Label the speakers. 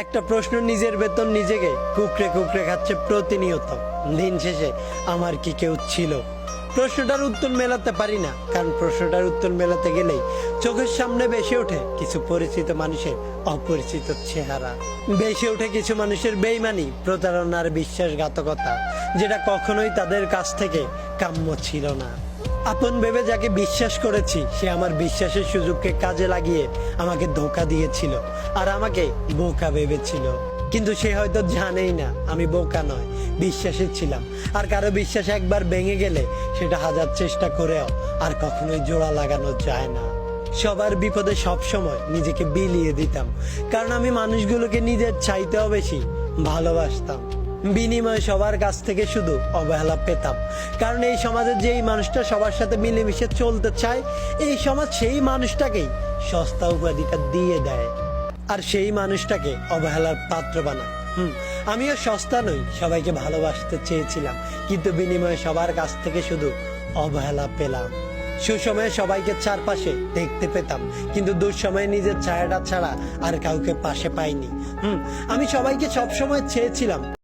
Speaker 1: একটা প্রশ্ন নিজের বেতন নিজেকে কুকড়ে কুকড়ে খাচ্ছে প্রতিনিয়ত। দিন শেষে আমার কি কেউ ছিল? প্রশ্নটার উত্তর মেলাতে পারি না, কারণ প্রশ্নটার উত্তর মেলাতে গেলেই চোখের সামনে ভেসে ওঠে কিছু পরিচিত মানুষের অপরিচিত চেহারা, ভেসে ওঠে কিছু মানুষের বেইমানি, প্রতারণার বিশ্বাসঘাতকতা, যেটা কখনোই তাদের কাছ থেকে কাম্য ছিল না। আপন ভেবে যাকে বিশ্বাস করেছি, সে আমার বিশ্বাসের সুযোগকে কাজে লাগিয়ে আমাকে ধোঁকা দিয়েছিল আর আমাকে বোকা ভেবেছিল। কিন্তু সে হয়তো জানেই না আমি বোকা নয়, বিশ্বাসী ছিলাম। আর কারো বিশ্বাস একবার ভেঙে গেলে সেটা হাজার চেষ্টা করেও আর কখনোই জোড়া লাগানো যায় না। সবার বিপদে সব সময় নিজেকে বিলিয়ে দিতাম, কারণ আমি মানুষগুলোকে নিজের চাইতেও বেশি ভালোবাসতাম। বিনিময়ে সবার কাছ থেকে শুধু অবহেলা পেতাম, কারণ এই সমাজের যেই মানুষটা সবার সাথে মিলেমিশে চলতে চায়, এই সমাজ সেই মানুষটাকেই সস্তা উপাধিটা দিয়ে দেয় আর সেই মানুষটাকে অবহেলার পাত্র বানায়। আমিও সস্তা নই, সবাইকে ভালোবাসতে চেয়েছিলাম, কিন্তু বিনিময়ে সবার কাছ থেকে শুধু অবহেলা পেলাম। সুসময়ে সবাইকে চারপাশে দেখতে পেতাম, কিন্তু দুঃসময়ে নিজের ছায়াটা ছাড়া আর কাউকে পাশে পাইনি। আমি সবাইকে সবসময় চেয়েছিলাম,